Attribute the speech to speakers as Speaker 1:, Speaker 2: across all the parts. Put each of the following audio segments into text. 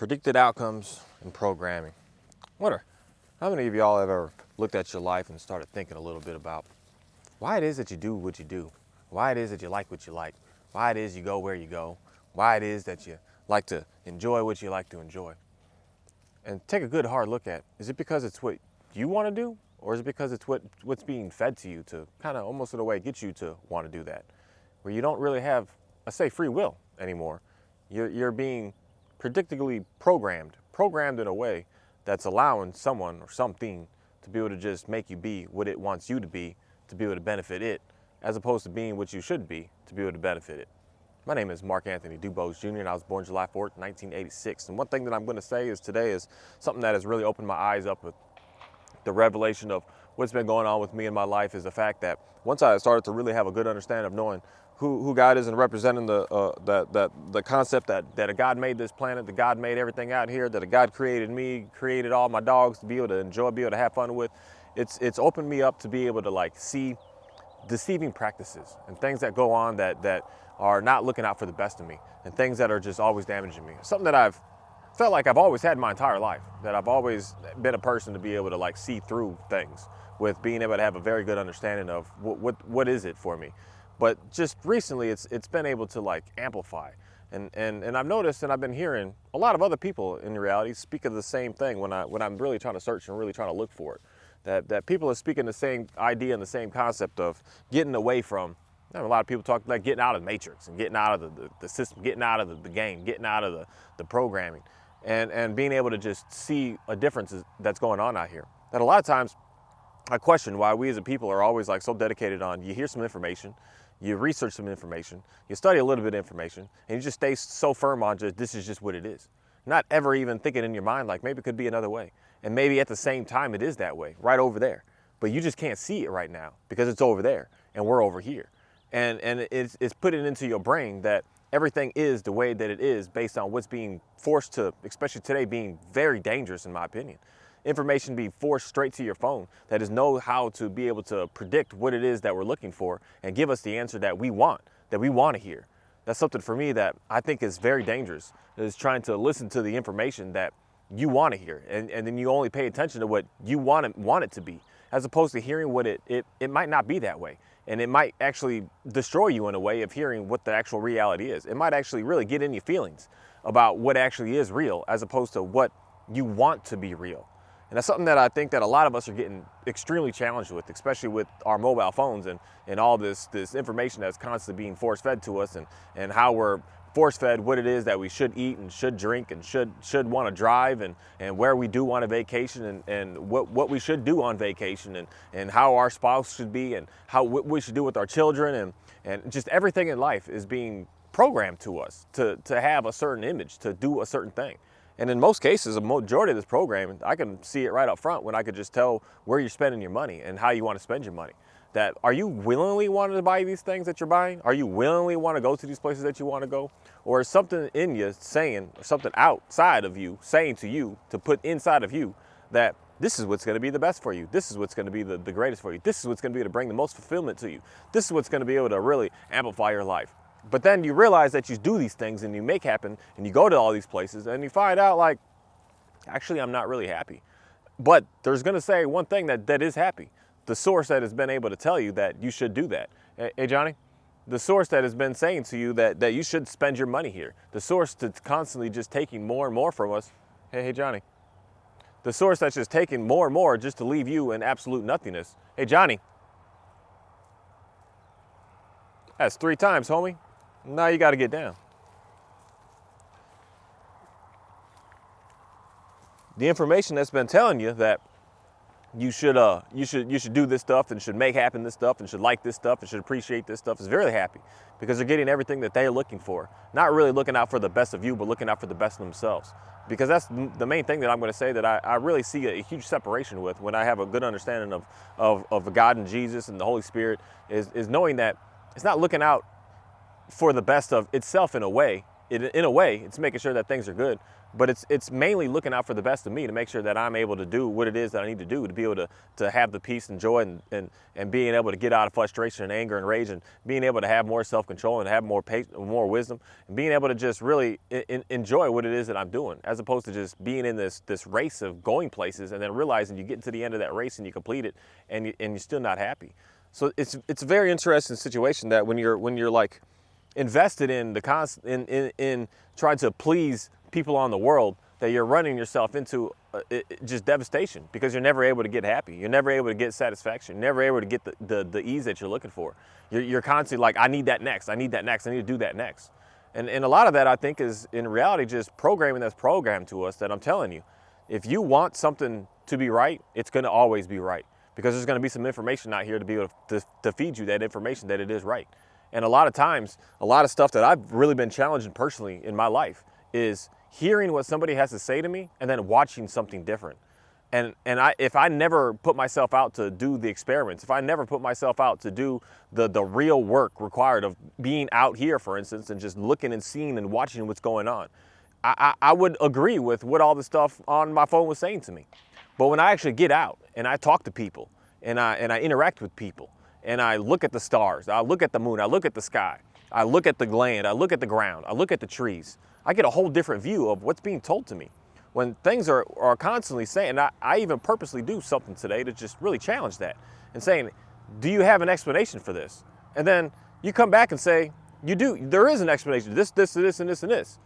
Speaker 1: Predicted outcomes and programming. How many of y'all have ever looked at your life and started thinking a little bit about why it is that you do what you do, why it is that you like what you like, why it is you go where you go, why it is that you like to enjoy what you like to enjoy? And take a good hard look at, is it because it's what you want to do, or is it because it's what's being fed to you to kind of almost in a way get you to want to do that, where you don't really have, let's say, free will anymore. You're being predictably programmed in a way that's allowing someone or something to be able to just make you be what it wants you to be able to benefit it, as opposed to being what you should be to be able to benefit it. My name is Mark Anthony Dubose Jr. and I was born July 4th, 1986. And one thing that I'm going to say is today is something that has really opened my eyes up with the revelation of what's been going on with me in my life is the fact that once I started to really have a good understanding of knowing who God is and representing the concept that a God made this planet, that God made everything out here, that a God created me, created all my dogs to be able to enjoy, be able to have fun with. It's opened me up to be able to like see deceiving practices and things that go on that are not looking out for the best of me, and things that are just always damaging me. Something that I've felt like I've always had my entire life, that I've always been a person to be able to like see through things, with being able to have a very good understanding of what is it for me. But just recently it's been able to like amplify. And I've noticed, and I've been hearing a lot of other people in reality speak of the same thing when I'm really trying to search and really trying to look for it. That people are speaking the same idea and the same concept of getting away from. A lot of people talk like getting out of the matrix and getting out of the system, getting out of the game, getting out of the programming, and being able to just see a difference that's going on out here. That a lot of times I question why we as a people are always like so dedicated on, you hear some information, you research some information, you study a little bit of information, and you just stay so firm on just this is just what it is. Not ever even thinking in your mind like maybe it could be another way. And maybe at the same time it is that way, right over there. But you just can't see it right now because it's over there and we're over here. And it's putting into your brain that everything is the way that it is based on what's being forced to, especially today, being very dangerous in my opinion. Information being forced straight to your phone that is know how to be able to predict what it is that we're looking for and give us the answer that we want to hear. That's something for me that I think is very dangerous, is trying to listen to the information that you want to hear, and then you only pay attention to what you want it to be, as opposed to hearing what it might not be that way. And it might actually destroy you in a way of hearing what the actual reality is. It might actually really get in your feelings about what actually is real, as opposed to what you want to be real. And that's something that I think that a lot of us are getting extremely challenged with, especially with our mobile phones and all this information that's constantly being force fed to us, and how we're force fed what it is that we should eat and should drink and should want to drive, and where we do want a vacation, and what we should do on vacation, and how our spouse should be, and what we should do with our children, and just everything in life is being programmed to us to have a certain image, to do a certain thing. And in most cases, a majority of this programming, I can see it right up front when I could just tell where you're spending your money and how you want to spend your money. That are you willingly wanting to buy these things that you're buying? Are you willingly want to go to these places that you want to go? Or is something in you saying, or something outside of you saying to you, to put inside of you, that this is what's going to be the best for you. This is what's going to be the greatest for you. This is what's going to be able to bring the most fulfillment to you. This is what's going to be able to really amplify your life. But then you realize that you do these things and you make happen and you go to all these places and you find out like, actually, I'm not really happy. But there's going to say one thing that is happy. The source that has been able to tell you that you should do that. Hey, Johnny, the source that has been saying to you that you should spend your money here. The source that's constantly just taking more and more from us. Hey, Johnny. The source that's just taking more and more just to leave you in absolute nothingness. Hey, Johnny. That's 3 times, homie. Now you got to get down. The information that's been telling you that you should do this stuff and should make happen this stuff and should like this stuff and should appreciate this stuff is very happy, because they're getting everything that they're looking for. Not really looking out for the best of you, but looking out for the best of themselves. Because that's the main thing that I'm going to say that I really see a huge separation with when I have a good understanding of God and Jesus and the Holy Spirit is knowing that it's not looking out for the best of itself in a way. in a way, it's making sure that things are good, but it's mainly looking out for the best of me to make sure that I'm able to do what it is that I need to do to be able to have the peace and joy and being able to get out of frustration and anger and rage, and being able to have more self-control and have more more wisdom, and being able to just really enjoy what it is that I'm doing, as opposed to just being in this race of going places and then realizing you get to the end of that race and you complete it and you're still not happy. So it's a very interesting situation that when you're like invested in in trying to please people on the world, that you're running yourself into just devastation, because you're never able to get happy. You're never able to get satisfaction. You're never able to get the ease that you're looking for. You're constantly like, I need that next. I need that next. I need to do that next. And a lot of that, I think, is in reality just programming that's programmed to us, that I'm telling you, if you want something to be right, it's going to always be right, because there's going to be some information out here to be able to feed you that information that it is right. And a lot of times, a lot of stuff that I've really been challenging personally in my life is hearing what somebody has to say to me and then watching something different. And if I never put myself out to do the experiments, if I never put myself out to do the real work required of being out here, for instance, and just looking and seeing and watching what's going on, I would agree with what all the stuff on my phone was saying to me. But when I actually get out and I talk to people and I interact with people and I look at the stars, I look at the moon, I look at the sky, I look at the land, I look at the ground, I look at the trees, I get a whole different view of what's being told to me. When things are constantly saying, I even purposely do something today to just really challenge that and saying, do you have an explanation for this? And then you come back and say, you do, there is an explanation, this, and this, and this, and this.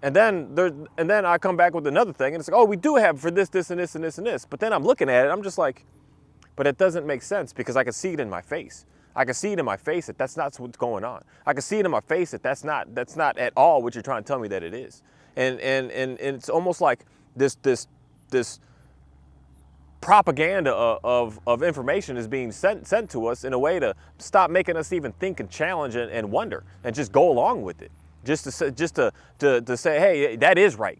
Speaker 1: And then I come back with another thing and it's like, oh, we do have for this, and this, and this, and this. But then I'm looking at it, I'm just like, but it doesn't make sense, because I can see it in my face. I can see it in my face that that's not what's going on. I can see it in my face that that's not at all what you're trying to tell me that it is. And it's almost like this propaganda of information is being sent to us in a way to stop making us even think and challenge and wonder and just go along with it. Just to say, hey, that is right.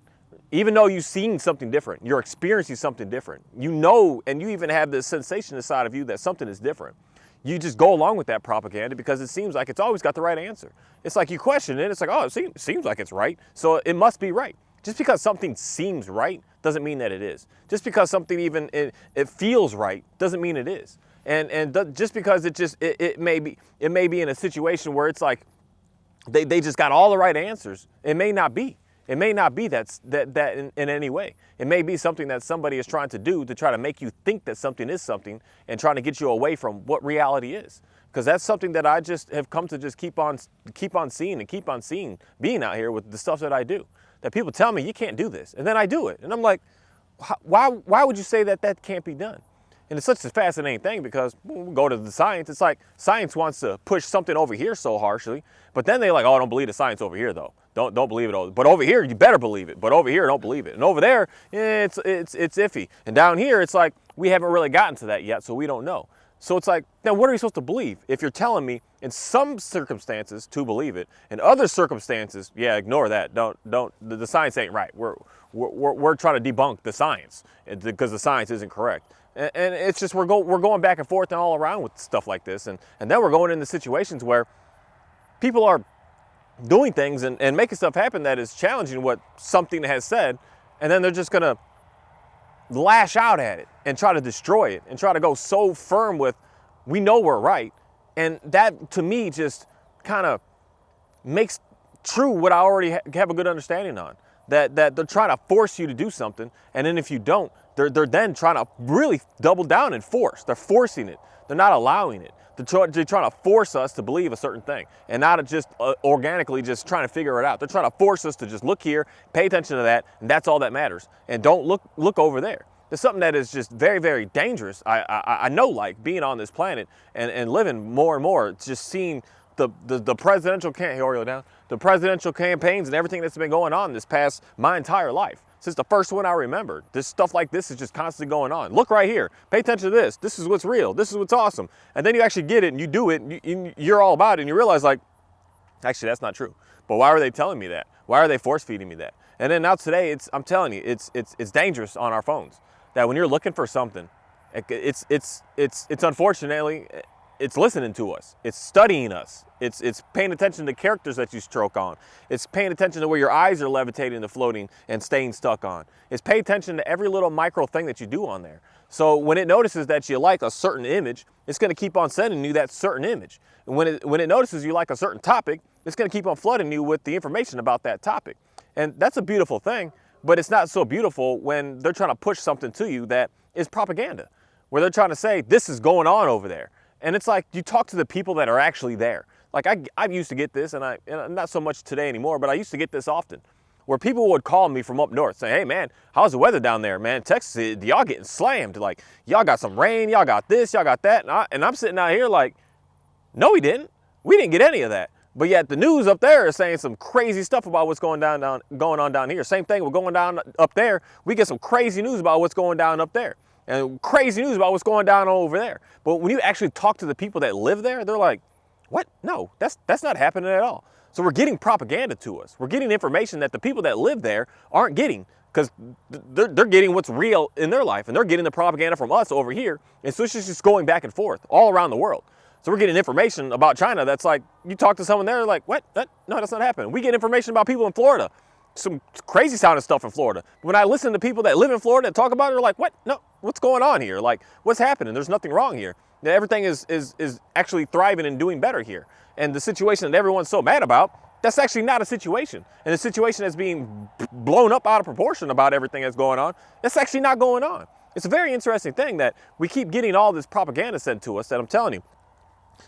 Speaker 1: Even though you've seen something different, you're experiencing something different. You know, and you even have this sensation inside of you that something is different. You just go along with that propaganda because it seems like it's always got the right answer. It's like you question it, it's like, oh, it seems like it's right, so it must be right. Just because something seems right doesn't mean that it is. Just because something even it feels right doesn't mean it is. And just because it may be in a situation where it's like they just got all the right answers, it may not be. It may not be that in any way. It may be something that somebody is trying to do to try to make you think that something is something and trying to get you away from what reality is. Because that's something that I just have come to just keep on seeing being out here with the stuff that I do. That people tell me, you can't do this. And then I do it. And I'm like, why would you say that can't be done? And it's such a fascinating thing, because when we go to the science, it's like science wants to push something over here so harshly, but then they're like, oh, don't believe the science over here though. Don't believe it. But over here, you better believe it. But over here, don't believe it. And over there, it's iffy. And down here, it's like, we haven't really gotten to that yet, so we don't know. So it's like, now what are we supposed to believe? If you're telling me in some circumstances to believe it, in other circumstances, yeah, ignore that. The science ain't right. We're trying to debunk the science because the science isn't correct. And it's just, we're going back and forth and all around with stuff like this. And then we're going into situations where people are doing things and making stuff happen that is challenging what something has said. And then they're just going to lash out at it and try to destroy it and try to go so firm with, we know we're right. And that, to me, just kind of makes true what I already have a good understanding on. That they're trying to force you to do something, and then if you don't, they're then trying to really double down and force. They're forcing it. They're not allowing it. They're trying to force us to believe a certain thing, and not just organically just trying to figure it out. They're trying to force us to just look here, pay attention to that, and that's all that matters. And don't look over there. There's something that is just very, very dangerous. I know, like being on this planet and living more and more, just seeing the presidential the presidential campaigns and everything that's been going on this past my entire life. Since the first one I remember, this stuff like this is just constantly going on. Look right here, pay attention to this. This is what's real, this is what's awesome. And then you actually get it and you do it and you're all about it and you realize, like, actually that's not true. But why are they telling me that? Why are they force feeding me that? And then now today, I'm telling you, it's dangerous on our phones. That when you're looking for something, it's unfortunately, it's listening to us. It's studying us. It's paying attention to characters that you stroke on. It's paying attention to where your eyes are levitating and floating and staying stuck on. It's pay attention to every little micro thing that you do on there. So when it notices that you like a certain image, it's going to keep on sending you that certain image. And when it notices you like a certain topic, it's going to keep on flooding you with the information about that topic. And that's a beautiful thing, but it's not so beautiful when they're trying to push something to you that is propaganda, where they're trying to say, this is going on over there. And it's like, you talk to the people that are actually there. Like I used to get this, and not so much today anymore, but I used to get this often, where people would call me from up north saying, hey man, how's the weather down there, man? Texas, y'all getting slammed. Like, y'all got some rain, y'all got this, y'all got that. And I'm sitting out here like, no, we didn't. We didn't get any of that. But yet the news up there is saying some crazy stuff about what's going on down here. Same thing, we're going down up there. We get some crazy news about what's going down up there. And crazy news about what's going down over there. But when you actually talk to the people that live there, they're like, what? No, that's not happening at all. So we're getting propaganda to us. We're getting information that the people that live there aren't getting, because they're getting what's real in their life, and they're getting the propaganda from us over here. And so it's just going back and forth all around the world. So we're getting information about China that's like, you talk to someone there, they're like, what? No, that's not happening. We get information about people in Florida. Some crazy sounding stuff in Florida. When I listen to people that live in Florida that talk about it, they're like, what? No, what's going on here? Like, what's happening? There's nothing wrong here. Everything is actually thriving and doing better here. And the situation that everyone's so mad about, that's actually not a situation. And the situation that's being blown up out of proportion about everything that's going on, that's actually not going on. It's a very interesting thing that we keep getting all this propaganda sent to us that I'm telling you,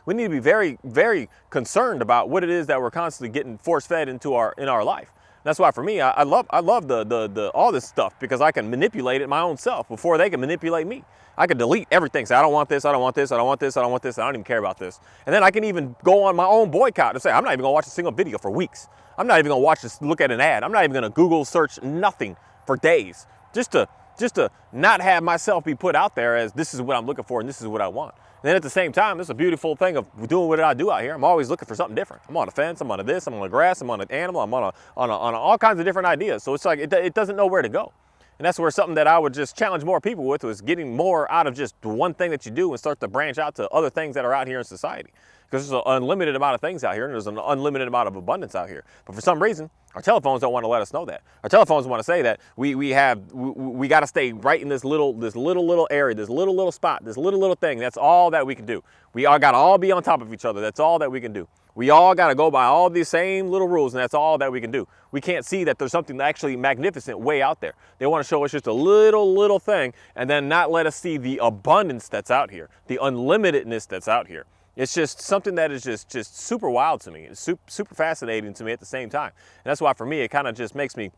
Speaker 1: we need to be very, very concerned about what it is that we're constantly getting force-fed in our life. That's why for me, I love the all this stuff, because I can manipulate it my own self before they can manipulate me. I can delete everything, say I don't want this, I don't want this, I don't want this, I don't want this, I don't even care about this. And then I can even go on my own boycott and say, I'm not even gonna watch a single video for weeks. I'm not even gonna watch this, look at an ad. I'm not even gonna Google search nothing for days, just to not have myself be put out there as this is what I'm looking for and this is what I want. And then at the same time, this is a beautiful thing of doing what I do out here. I'm always looking for something different. I'm on a fence, I'm on this, I'm on the grass, I'm on an animal, I'm on all kinds of different ideas. So it's like, it doesn't know where to go. And that's where something that I would just challenge more people with was getting more out of just one thing that you do and start to branch out to other things that are out here in society. Because there's an unlimited amount of things out here, and there's an unlimited amount of abundance out here. But for some reason, our telephones don't want to let us know that. Our telephones want to say that we got to stay right in this little area, this little spot, this little thing. That's all that we can do. We all got to all be on top of each other. That's all that we can do. We all got to go by all these same little rules, and that's all that we can do. We can't see that there's something actually magnificent way out there. They want to show us just a little thing and then not let us see the abundance that's out here, the unlimitedness that's out here. It's just something that is just super wild to me. It's super fascinating to me at the same time. And that's why for me, it kind of just makes me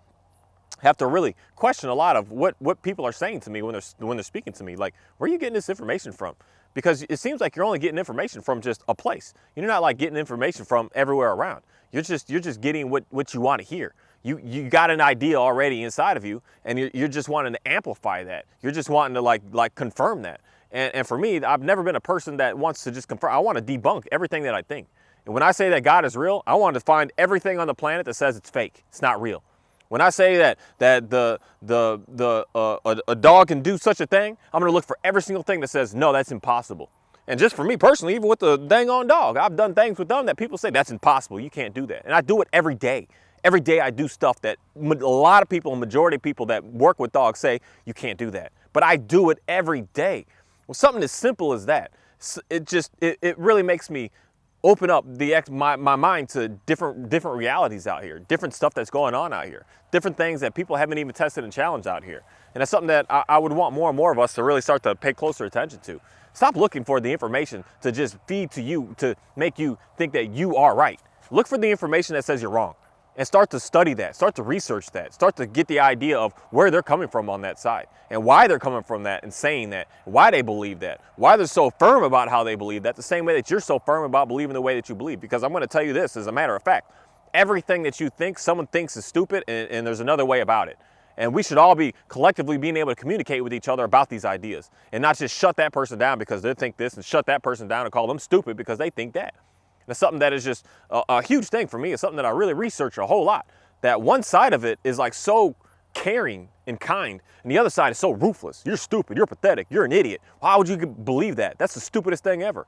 Speaker 1: have to really question a lot of what people are saying to me when they're speaking to me. Like, where are you getting this information from? Because it seems like you're only getting information from just a place. You're not like getting information from everywhere around. You're just getting what you want to hear. You got an idea already inside of you, and you're just wanting to amplify that. You're just wanting to like confirm that. And for me, I've never been a person that wants to just confirm. I want to debunk everything that I think. And when I say that God is real, I want to find everything on the planet that says it's fake. It's not real. When I say that a dog can do such a thing, I'm going to look for every single thing that says, no, that's impossible. And just for me personally, even with the dang on dog, I've done things with them that people say, that's impossible. You can't do that. And I do it every day. Every day I do stuff that a lot of people, a majority of people that work with dogs say, you can't do that. But I do it every day. Well, something as simple as that, it really makes me open up my mind to different realities out here, different stuff that's going on out here, different things that people haven't even tested and challenged out here. And that's something that I would want more and more of us to really start to pay closer attention to. Stop looking for the information to just feed to you to make you think that you are right. Look for the information that says you're wrong. And start to study that, start to research that, start to get the idea of where they're coming from on that side and why they're coming from that and saying that, why they believe that, why they're so firm about how they believe that, the same way that you're so firm about believing the way that you believe. Because I'm going to tell you this as a matter of fact, everything that you think someone thinks is stupid, and there's another way about it. And we should all be collectively being able to communicate with each other about these ideas and not just shut that person down because they think this and shut that person down and call them stupid because they think that. That's something that is just a huge thing for me. It's something that I really research a whole lot. That one side of it is like so caring and kind, and the other side is so ruthless. You're stupid, you're pathetic, you're an idiot. Why would you believe that? That's the stupidest thing ever.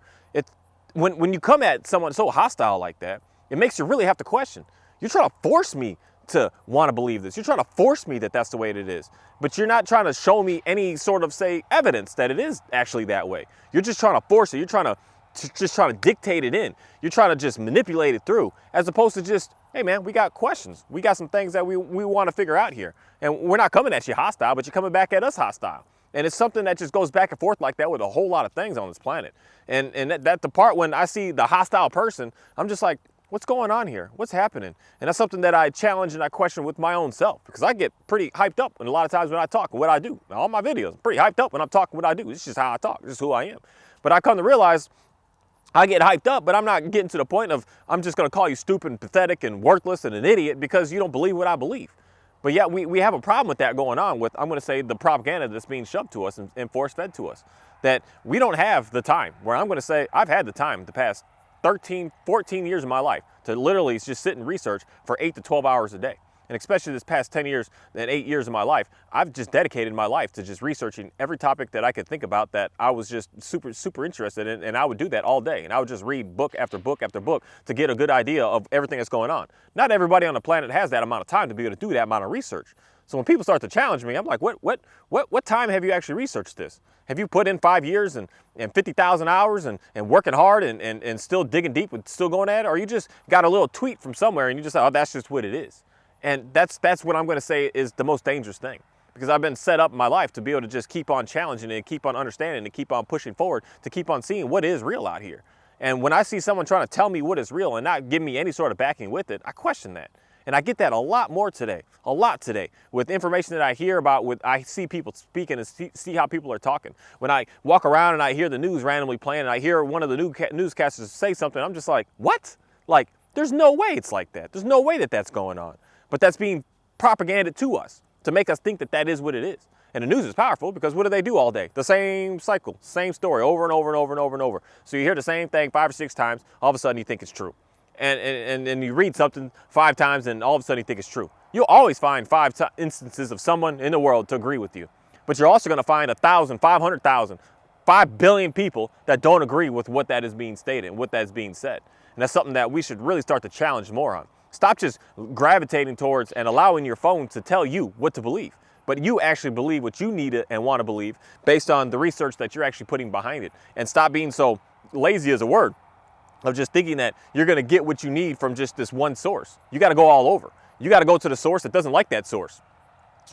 Speaker 1: When you come at someone so hostile like that, it makes you really have to question. You're trying to force me to want to believe this. You're trying to force me that that's the way it is. But you're not trying to show me any sort of, say, evidence that it is actually that way. You're just trying to force it. You're trying to dictate it in. You're trying to just manipulate it through, as opposed to just, hey man, we got questions. We got some things that we want to figure out here. And we're not coming at you hostile, but you're coming back at us hostile. And it's something that just goes back and forth like that with a whole lot of things on this planet. And that's the part when I see the hostile person, I'm just like, what's going on here? What's happening? And that's something that I challenge and I question with my own self, because I get pretty hyped up. And a lot of times when I talk and what I do, all my videos, I'm pretty hyped up when I'm talking what I do. It's just how I talk. It's just who I am. But I come to realize I get hyped up, but I'm not getting to the point of I'm just going to call you stupid and pathetic and worthless and an idiot because you don't believe what I believe. But yet we have a problem with that going on with, I'm going to say, the propaganda that's being shoved to us and force-fed to us. That we don't have the time, where I'm going to say I've had the time the past 13, 14 years of my life to literally just sit and research for 8 to 12 hours a day. And especially this past 10 years and 8 years of my life, I've just dedicated my life to just researching every topic that I could think about that I was just super interested in. And I would do that all day. And I would just read book after book after book to get a good idea of everything that's going on. Not everybody on the planet has that amount of time to be able to do that amount of research. So when people start to challenge me, I'm like, what time have you actually researched this? Have you put in 5 years and 50,000 hours and working hard and still digging deep and still going at it? Or you just got a little tweet from somewhere and you just say, oh, that's just what it is. And that's what I'm going to say is the most dangerous thing, because I've been set up in my life to be able to just keep on challenging and keep on understanding and keep on pushing forward to keep on seeing what is real out here. And when I see someone trying to tell me what is real and not give me any sort of backing with it, I question that. And I get that a lot today, with information that I hear about, I see people speaking and see how people are talking. When I walk around and I hear the news randomly playing and I hear one of the newscasters say something, I'm just like, what? Like, there's no way it's like that. There's no way that that's going on. But that's being propaganded to us to make us think that that is what it is. And the news is powerful because what do they do all day? The same cycle, same story over and over and over and over and over. So you hear the same thing 5 or 6 times, all of a sudden you think it's true. And you read something 5 times and all of a sudden you think it's true. You'll always find 5 instances of someone in the world to agree with you. But you're also going to find 1,000, 500,000, 5 billion people that don't agree with what that is being stated and what that's being said. And that's something that we should really start to challenge more on. Stop just gravitating towards and allowing your phone to tell you what to believe. But you actually believe what you need and want to believe based on the research that you're actually putting behind it. And stop being so lazy as a word of just thinking that you're going to get what you need from just this one source. You got to go all over. You got to go to the source that doesn't like that source.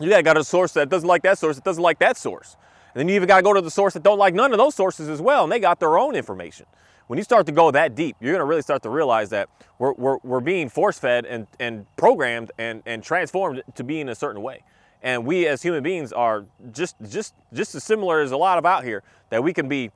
Speaker 1: You got to go to the source that doesn't like that source that doesn't like that source. And then you even got to go to the source that don't like none of those sources as well, and they got their own information. When you start to go that deep, you're going to really start to realize that we're being force-fed and programmed and transformed to be in a certain way. And we as human beings are just as similar as a lot of out here, that we can be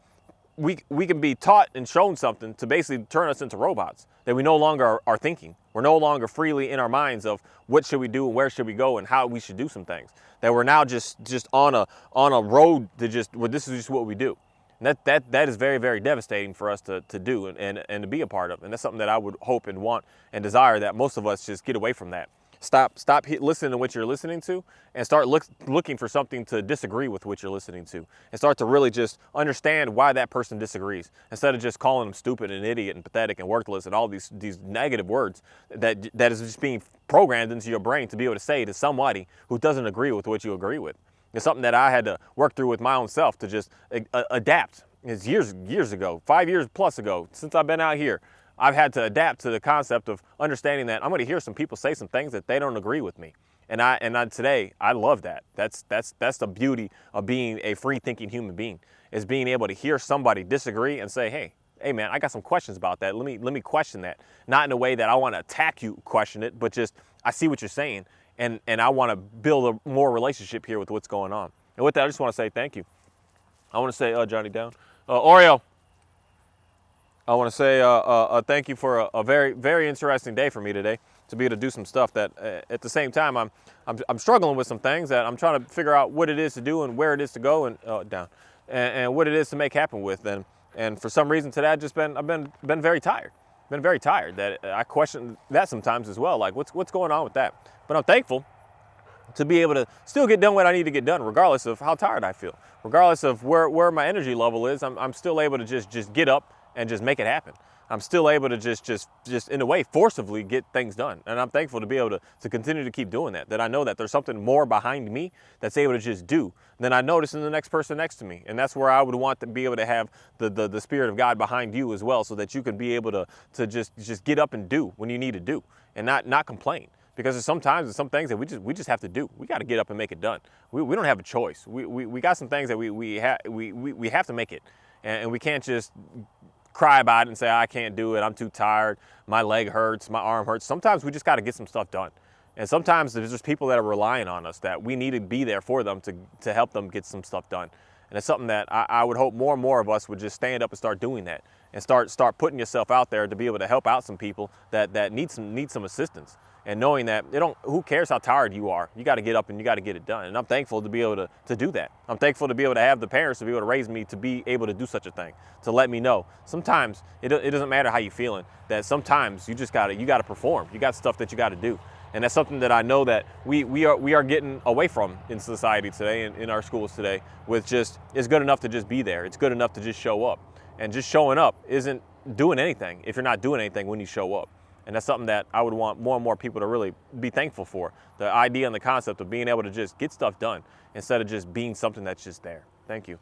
Speaker 1: taught and shown something to basically turn us into robots, that we no longer are thinking. We're no longer freely in our minds of what should we do and where should we go and how we should do some things. That we're now just on a road to where this is just what we do. And that is very, very devastating for us to do and to be a part of. And that's something that I would hope and want and desire, that most of us just get away from that. Stop listening to what you're listening to and start looking for something to disagree with what you're listening to, and start to really just understand why that person disagrees, instead of just calling them stupid and idiot and pathetic and worthless and all these negative words that is just being programmed into your brain to be able to say to somebody who doesn't agree with what you agree with. It's something that I had to work through with my own self to just adapt. It's years ago, 5 years plus ago, since I've been out here, I've had to adapt to the concept of understanding that I'm going to hear some people say some things that they don't agree with me. And today, I love that. That's the beauty of being a free-thinking human being, is being able to hear somebody disagree and say, hey man, I got some questions about that. Let me question that. Not in a way that I want to attack you, question it, but just I see what you're saying. And I want to build a more relationship here with what's going on. And with that, I just want to say thank you. I want to say, Johnny Down. Oreo, I want to say thank you for a very, very interesting day for me today, to be able to do some stuff that at the same time, I'm struggling with some things that I'm trying to figure out what it is to do and where it is to go and and what it is to make happen with. And for some reason today, I've been very tired. Been very tired, that I question that sometimes as well, like what's going on with that. But I'm thankful to be able to still get done what I need to get done, regardless of how tired I feel, regardless of where my energy level is. I'm still able to just get up and just make it happen. I'm still able to just in a way forcibly get things done. And I'm thankful to be able to continue to keep doing that, that I know that there's something more behind me that's able to just do than I notice in the next person next to me. And that's where I would want to be able to have the Spirit of God behind you as well, so that you can be able to just get up and do when you need to do and not complain. Because there's some things that we just have to do. We got to get up and make it done. We don't have a choice. We got some things that we have to make it, and we can't just cry about it and say, I can't do it, I'm too tired, my leg hurts, my arm hurts. Sometimes we just got to get some stuff done. And sometimes there's just people that are relying on us, that we need to be there for them to help them get some stuff done. And it's something that I would hope more and more of us would just stand up and start doing that, and start putting yourself out there to be able to help out some people that need some assistance. And knowing that who cares how tired you are, you got to get up and you got to get it done. And I'm thankful to be able to do that. I'm thankful to be able to have the parents to be able to raise me to be able to do such a thing, to let me know. Sometimes it doesn't matter how you're feeling, that sometimes you got to perform. You got stuff that you got to do. And that's something that I know that we are getting away from in society today, and in our schools today, with just, it's good enough to just be there. It's good enough to just show up. And just showing up isn't doing anything if you're not doing anything when you show up. And that's something that I would want more and more people to really be thankful for. The idea and the concept of being able to just get stuff done instead of just being something that's just there. Thank you.